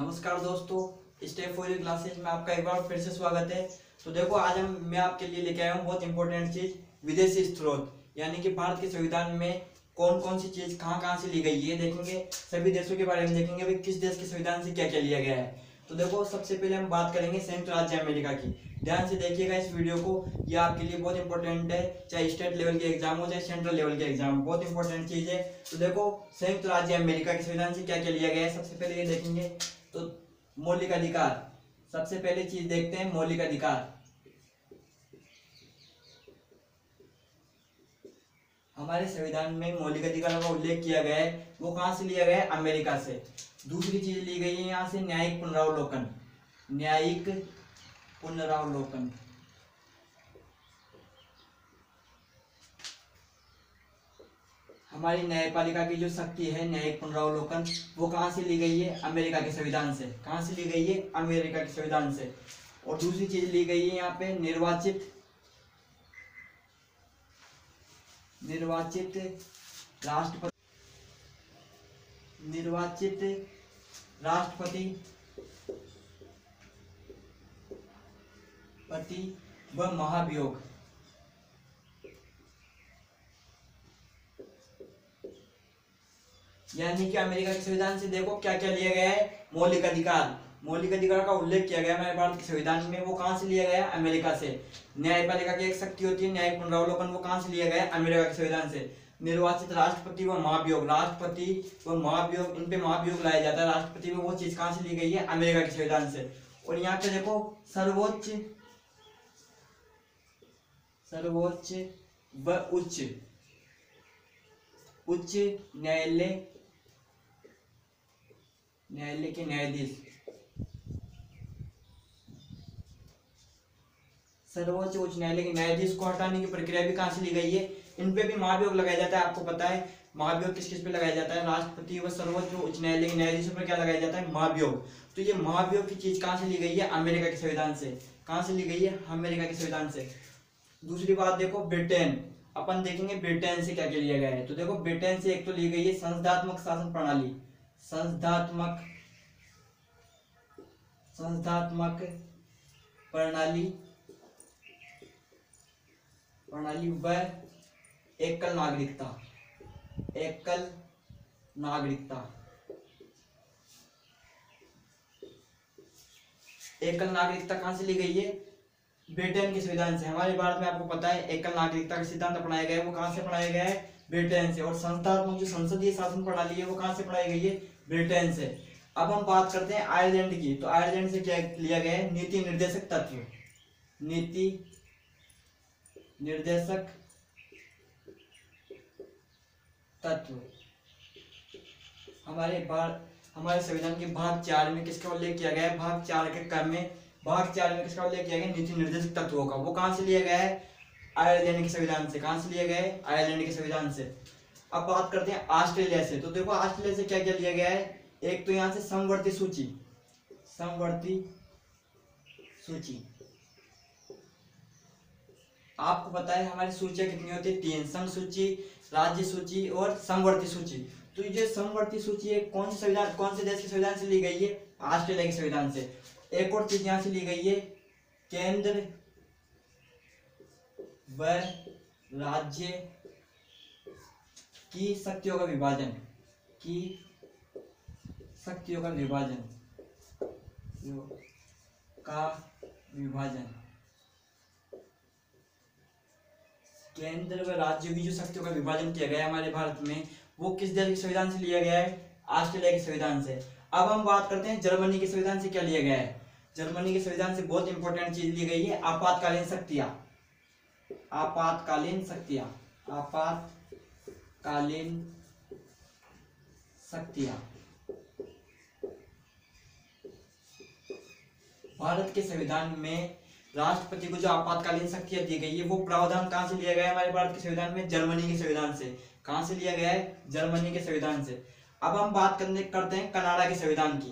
नमस्कार दोस्तों, step for classes में आपका एक बार फिर से स्वागत है। तो देखो, आज मैं आपके लिए लेके आया हूँ बहुत इंपॉर्टेंट चीज, विदेशी स्रोत। यानी कि भारत के संविधान में कौन कौन सी चीज कहाँ कहाँ से ली गई है देखेंगे। सभी देशों के बारे में देखेंगे, भाई किस देश के संविधान से क्या क्या लिया गया है। तो देखो, सबसे पहले हम बात करेंगे संयुक्त राज्य अमेरिका की। ध्यान से देखिएगा इस वीडियो को, ये आपके लिए बहुत इंपॉर्टेंट है, चाहे स्टेट लेवल के एग्जाम हो चाहे सेंट्रल लेवल के एग्जाम हो, बहुत इंपॉर्टेंट चीज है। तो देखो, संयुक्त राज्य अमेरिका के संविधान से क्या क्या लिया गया है, सबसे पहले ये देखेंगे। तो मौलिक अधिकार, सबसे पहले चीज देखते हैं मौलिक अधिकार। हमारे संविधान में मौलिक अधिकारों का उल्लेख किया गया है, वो कहां से लिया गया है? अमेरिका से। दूसरी चीज ली गई है यहां से न्यायिक पुनरावलोकन। न्यायिक पुनरावलोकन, हमारी न्यायपालिका की जो शक्ति है न्यायिक पुनरावलोकन, वो कहां से ली गई है? अमेरिका के संविधान से। कहां से ली गई है? अमेरिका के संविधान से। और दूसरी चीज ली गई है यहाँ पे निर्वाचित राष्ट्रपति, निर्वाचित राष्ट्रपति व महाभियोग। यानी कि अमेरिका के संविधान से देखो क्या क्या लिया गया है? मौलिक अधिकार। मौलिक अधिकार का उल्लेख किया गया है हमारे भारत के संविधान में, वो कहां से लिया गया है? अमेरिका से। न्यायपालिका की एक शक्ति होती है न्यायिक पुनरावलोकन, वो कहां से लिया गया है? अमेरिका के संविधान से। निर्वाचित राष्ट्रपति व महाभियोग, राष्ट्रपति व महाभियोग, इन पे महाभियोग लाया जाता है राष्ट्रपति में, वो चीज कहां से ली गई है? अमेरिका के संविधान से। और यहाँ पे देखो सर्वोच्च व उच्च न्यायालय के न्यायाधीश, सर्वोच्च उच्च न्यायालय के न्यायाधीश को हटाने की प्रक्रिया भी कहां से ली गई है? इन पे भी महाभियोग लगाया जाता है। आपको पता है महाभियोग किस किस पे लगाया जाता है? राष्ट्रपति व सर्वोच्च उच्च न्यायालय के न्यायाधीशों पर क्या लगाया जाता है? महाभियोग। तो ये महाभियोग की चीज कहां से ली गई है? अमेरिका के संविधान से। कहां से ली गई है? अमेरिका के संविधान से। दूसरी बात देखो ब्रिटेन, अपन देखेंगे ब्रिटेन से क्या क्या लिया गया है। तो देखो, ब्रिटेन से एक तो ली गई है संसदात्मक शासन प्रणाली, संसदात्मक प्रणाली व एकल नागरिकता। एकल नागरिकता कहां से ली गई है? ब्रिटेन के संविधान से। हमारे भारत में आपको पता है एकल नागरिकता का सिद्धांत अपनाया गया है, वो कहां से अपनाया गया है? ब्रिटेन से। और संस्थात्मक जो संसदीय शासन प्रणाली है वो कहां से अपनाई गई है? ब्रिटेन से। अब हम बात करते हैं आयरलैंड की। तो आयरलैंड से क्या लिया गया है? नीति निर्देशक तत्व। नीति निर्देशक तत्व हमारे संविधान के भाग 4 में किसका उल्लेख किया गया है? भाग 4 के क्रम में भाग 4 में किसका उल्लेख किया गया? नीति निर्देशक तत्वों का। वो कहां से लिया गया है? आयरलैंड के संविधान से। कहां से लिया गया है? आयरलैंड के संविधान से। अब बात करते हैं ऑस्ट्रेलिया से। तो देखो, ऑस्ट्रेलिया से क्या क्या लिया गया है? एक तो यहां से समवर्ती सूची। आपको पता है हमारी सूचियां कितनी होती है? 3, संघ सूची, राज्य सूची और समवर्ती सूची। तो ये समवर्ती सूची है कौन से देश के संविधान से ली गई है? ऑस्ट्रेलिया के संविधान से। एक और चीज यहां से ली गई है, केंद्र व राज्य की शक्तियों का विभाजन। केंद्र व राज्य की जो शक्तियों का विभाजन किया गया है हमारे भारत में, वो किस देश के संविधान से लिया गया है? ऑस्ट्रेलिया के संविधान से। अब हम बात करते हैं जर्मनी के संविधान से क्या लिया गया है। जर्मनी के संविधान से बहुत इंपॉर्टेंट चीज ली गई है, आपातकालीन शक्तियां। भारत के संविधान में राष्ट्रपति को जो आपातकालीन शक्तियां दी गई है, वो प्रावधान कहां से लिया गया है हमारे भारत के संविधान में? जर्मनी के संविधान से। कहां से लिया गया है? जर्मनी के संविधान से। अब हम बात करते हैं कनाडा के संविधान की।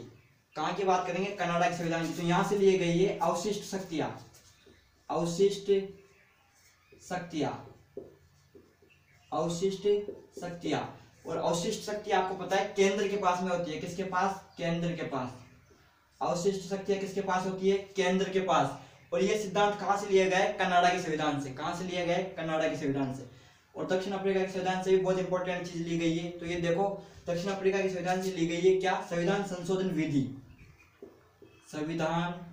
कहां की बात करेंगे? कनाडा के संविधान की। तो यहां से लिए गई है अवशिष्ट शक्तियां। और अवशिष्ट शक्ति आपको पता है केंद्र के पास में होती है। किसके पास? केंद्र के पास। अवशिष्ट शक्तियां किसके पास होती है? केंद्र के पास। और ये सिद्धांत कहाँ से लिया गया है? कनाडा के संविधान से। कहाँ से लिया गया है? कनाडा के संविधान से। और दक्षिण अफ्रीका के संविधान से भी बहुत इंपॉर्टेंट चीज ली गई है। तो ये देखो, दक्षिण अफ्रीका के संविधान से ली गई है क्या? संविधान संशोधन विधि। संविधान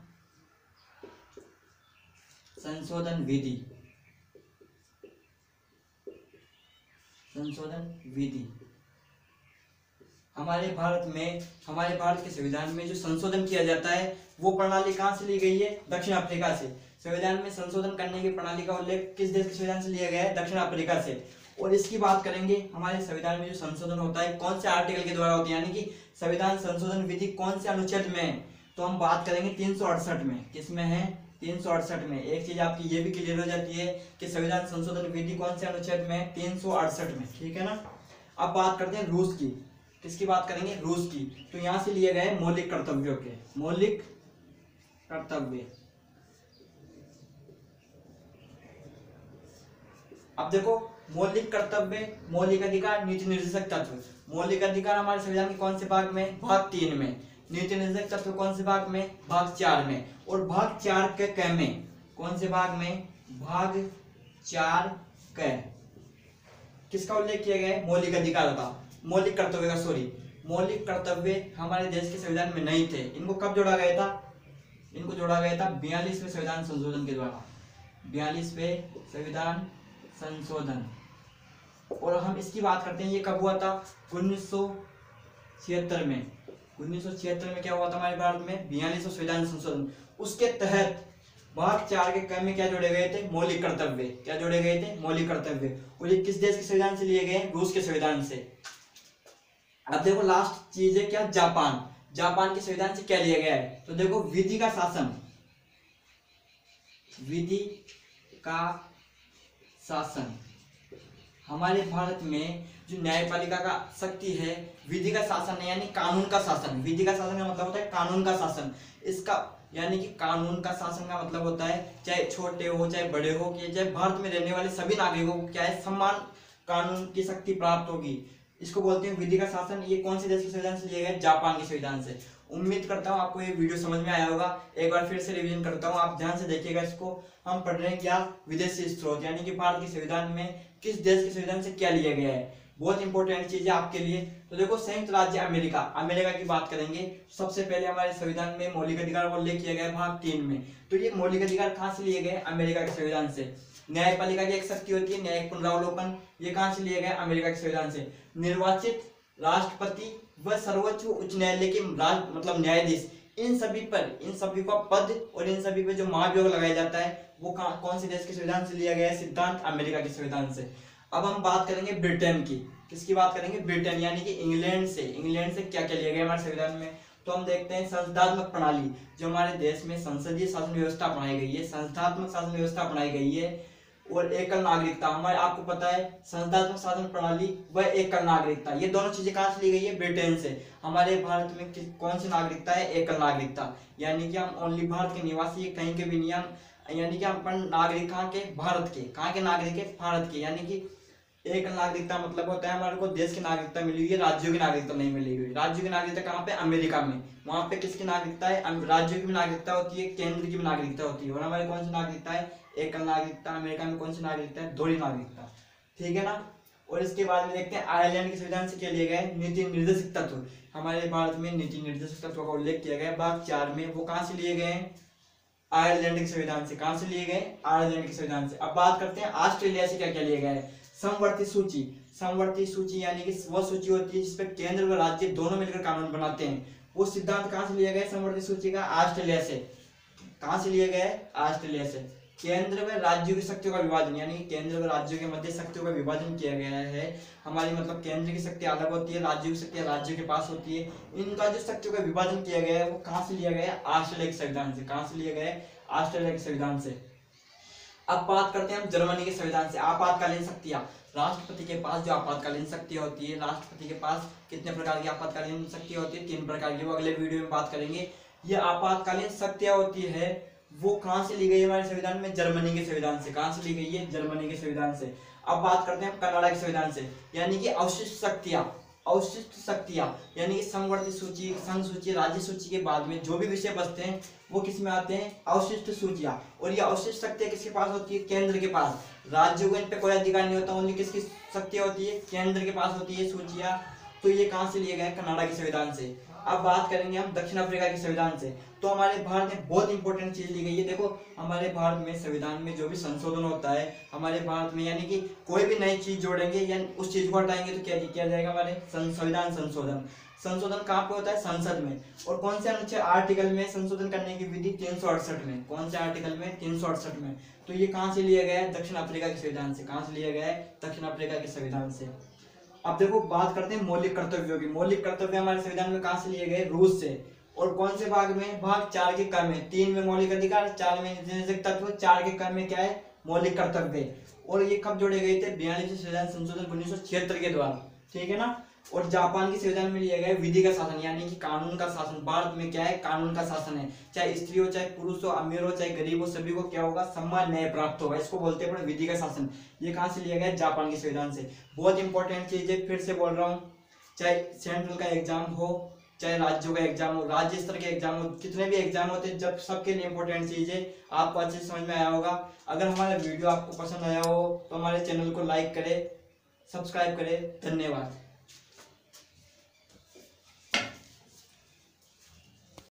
संशोधन विधि। संशोधन विधि। हमारे भारत के संविधान में जो संशोधन किया जाता है वो प्रणाली कहाँ से ली गई है? दक्षिण अफ्रीका से। संविधान में संशोधन करने की प्रणाली का उल्लेख किस देश के संविधान से लिया गया है? दक्षिण अफ्रीका से। और इसकी बात करेंगे, हमारे संविधान में जो संशोधन होता है कौन से आर्टिकल के द्वारा होता है, यानी कि संविधान संशोधन विधि कौन से अनुच्छेद में है? तो हम बात करेंगे 368 में। किसमें है? 368 में। एक चीज आपकी ये भी क्लियर हो जाती है कि संविधान संशोधन विधि कौन से अनुच्छेद में है? 368 में। ठीक है ना। अब बात करते हैं रूस की। किसकी बात करेंगे? रूस की। तो यहां से लिए गए मौलिक कर्तव्यों के। मौलिक कर्तव्य। अब देखो, मौलिक कर्तव्य, मौलिक अधिकार, नीति निर्देशक तत्व। मौलिक अधिकार हमारे संविधान के कौन से भाग में? भाग 3 में। नीति निर्देशक तत्व कौन से भाग में? भाग 4 में। और भाग 4 के क में कौन से भाग में? भाग 4 क किसका उल्लेख किया गया है? मौलिक अधिकार का, मौलिक कर्तव्य का, सॉरी। मौलिक कर्तव्य हमारे देश के संविधान में नहीं थे। इनको कब जोड़ा गया था? इनको जोड़ा गया था 42वें संविधान संशोधन के द्वारा। 42वें संविधान संशोधन। और हम इसकी बात करते हैं, ये कब हुआ था? 1976 में। 1976 में क्या हुआ था हमारे भारत में? 42वां संविधान संशोधन। उसके तहत भाग 4 के क में क्या जोड़े गए थे? मौलिक कर्तव्य। क्या जोड़े गए थे? मौलिक कर्तव्य। और ये किस देश के संविधान से लिए गए? रूस के संविधान से। अब देखो, लास्ट चीज है क्या? जापान। जापान के संविधान से क्या लिया गया है? तो देखो, विधि का शासन। विधि का शासन। हमारे भारत में जो न्यायपालिका का शक्ति है, विधि का शासन है, यानी कानून का शासन। विधि का शासन का मतलब होता है कानून का शासन। इसका यानी कि कानून का शासन का मतलब होता है चाहे छोटे हो चाहे बड़े हो, कि चाहे भारत में रहने वाले सभी नागरिकों को क्या है? सम्मान, कानून की शक्ति प्राप्त होगी। इसको बोलते हैं विधि का शासन। ये कौन से देश के संविधान से लिया गया? जापान के संविधान से। उम्मीद करता हूँ आपको ये वीडियो समझ में आया होगा। एक बार फिर से रिवीजन करता हूँ, आप ध्यान से देखिएगा इसको। हम पढ़ रहे हैं क्या? विदेशी स्रोत, यानी कि भारत के संविधान में किस देश के संविधान से क्या लिया गया है। बहुत इंपॉर्टेंट चीज है आपके लिए। तो देखो, संयुक्त राज्य अमेरिका, अमेरिका की बात करेंगे। सबसे पहले हमारे संविधान में मौलिक अधिकार को उल्लेख किया गया भाग 3 में। तो ये मौलिक अधिकार कहाँ से लिए गए? अमेरिका के संविधान से। न्यायपालिका की एक शक्ति होती है न्यायिक पुनरावलोकन, ये कहाँ से लिए गए? अमेरिका के संविधान से। निर्वाचित राष्ट्रपति व सर्वोच्च उच्च न्यायालय के मतलब न्यायाधीश, इन सभी का पद और इन सभी पे जो महाभियोग लगाया जाता है वो कौन से देश के संविधान से लिया गया है? सिद्धांत अमेरिका के संविधान से। अब हम बात करेंगे ब्रिटेन की। किसकी बात करेंगे? ब्रिटेन, यानी कि इंग्लैंड से। इंग्लैंड से क्या क्या लिया गया हमारे संविधान में? तो हम देखते हैं संसदात्मक प्रणाली। जो हमारे देश में संसदीय शासन व्यवस्था अपनाई गई है, संस्थात्मक शासन व्यवस्था अपनाई गई है। और एकल नागरिकता, हमारे आपको पता है संसदात्मक शासन प्रणाली व एकल नागरिकता, ये दोनों चीजें कहाँ से ली गई है? ब्रिटेन से। हमारे भारत में कौन सी नागरिकता है? एकल नागरिकता, यानी कि हम ओनली भारत के निवासी, कहीं के भी नियम, यानी कि हम नागरिक कहाँ के? भारत के। कहाँ के नागरिक है? भारत के। यानी कि एक नागरिकता मतलब होता है हमारे को देश की नागरिकता मिली हुई है, राज्यों की नागरिकता नहीं मिली हुई। राज्यों की नागरिकता कहाँ पे? अमेरिका में। वहां पे किसकी नागरिकता है? राज्यों की भी नागरिकता होती है, केंद्र की भी नागरिकता होती है। और हमारी कौन सी नागरिकता है? एकल नागरिकता। अमेरिका में कौन सी नागरिकता है? दोहरी नागरिकता। ठीक है ना। और इसके बाद में देखते हैं आयरलैंड के संविधान से क्या लिया गया है? नीति निर्देशक तत्व। हमारे भारत में नीति निर्देशक तत्व का उल्लेख किया गया है भाग 4 में। वो कहाँ से लिए गए हैं? आयरलैंड के संविधान से। कहाँ से लिए गए? आयरलैंड के संविधान से। अब बात करते हैं ऑस्ट्रेलिया से क्या क्या लिया गया है। समवर्ती सूची। समवर्ती सूची यानी कि वह सूची होती है जिसपे केंद्र व राज्य दोनों मिलकर कानून बनाते हैं। वो सिद्धांत कहाँ से लिया गया? समवर्ती सूची का ऑस्ट्रेलिया से। कहाँ से लिया गया है? ऑस्ट्रेलिया से। केंद्र व राज्यों की शक्तियों का विभाजन, यानी केंद्र व राज्यों के मध्य शक्तियों का विभाजन किया गया है। हमारी मतलब केंद्र की शक्ति अलग होती है, राज्यों की शक्ति राज्यों के पास होती है। इनका जो शक्तियों का विभाजन किया गया है वो कहाँ से लिया गया है? ऑस्ट्रेलिया के संविधान से। कहाँ से लिया गया है? ऑस्ट्रेलिया के संविधान से। अब बात करते हैं हम जर्मनी के संविधान से। आपातकालीन शक्तियां। राष्ट्रपति के पास जो आपातकालीन शक्ति होती है, राष्ट्रपति के पास कितने प्रकार की आपातकालीन शक्ति होती है? 3 प्रकार की। वो अगले वीडियो में बात करेंगे। ये आपातकालीन शक्तियां होती है वो कहाँ से ली गई है हमारे संविधान में? जर्मनी के संविधान से। कहाँ से ली गई है? जर्मनी के संविधान से। अब बात करते हैं हम कनाडा के संविधान से, यानी कि अवशिष्ट शक्तियां। अवशिष्ट शक्तियां यानी कि समवर्ती सूची, संघ सूची, राज्य सूची के बाद में जो भी विषय बचते हैं वो किस में आते हैं, अवशिष्ट सूचियां। और ये अवशिष्ट शक्तियां किसके पास होती है, केंद्र के पास। राज्यों को इन पे कोई अधिकार नहीं होता, ओनली किसकी शक्तियां होती है, केंद्र के पास होती है सूचियां। तो ये कहां से लिए गए, कनाडा के संविधान से। अब बात करेंगे हम दक्षिण अफ्रीका के संविधान से। तो हमारे भारत में बहुत इंपॉर्टेंट चीज ली गई है। देखो हमारे भारत में संविधान में जो भी संशोधन होता है हमारे भारत में, यानी कि कोई भी नई चीज जोड़ेंगे या उस चीज को हटाएंगे तो क्या किया जाएगा, हमारे संविधान संशोधन। संशोधन कहाँ पे होता है, संसद में। और कौन से अनुच्छेद आर्टिकल में संशोधन करने की विधि, 368 में। कौन से आर्टिकल में, 368 में। तो ये कहाँ से लिया गया है, दक्षिण अफ्रीका के संविधान से। कहाँ से लिया गया है, दक्षिण अफ्रीका के संविधान से। अब देखो बात करते हैं मौलिक कर्तव्यों की। मौलिक कर्तव्य हमारे संविधान में कहां से लिए गए, रूस से। और कौन से भाग में, भाग 4 के क में। 3 में मौलिक अधिकार, 4 में नैतिक तत्व, 4 के क में क्या है, मौलिक कर्तव्य। और ये कब जोड़े गए थे, 42वें संविधान संशोधन 1976 के द्वारा, ठीक है ना। और जापान के संविधान में लिया गया विधि का शासन यानी कि कानून का शासन। भारत में क्या है, कानून का शासन है। चाहे स्त्री हो, चाहे पुरुष हो, अमीर हो, चाहे गरीब हो, सभी को क्या होगा, सम्मान न्याय प्राप्त होगा। इसको बोलते हैं विधि का शासन। ये कहां से लिया गया, जापान के संविधान से। बहुत इंपॉर्टेंट चीज है, फिर से बोल रहा हूँ। चाहे सेंट्रल का एग्जाम हो, चाहे राज्यों का एग्जाम हो, राज्य स्तर के एग्जाम हो, कितने भी एग्जाम होते हैं, जब सबके लिए इंपॉर्टेंट चीज है। आपको अच्छे से समझ में आया होगा। अगर हमारा वीडियो आपको पसंद आया हो तो हमारे चैनल को लाइक करें, सब्सक्राइब करें। धन्यवाद।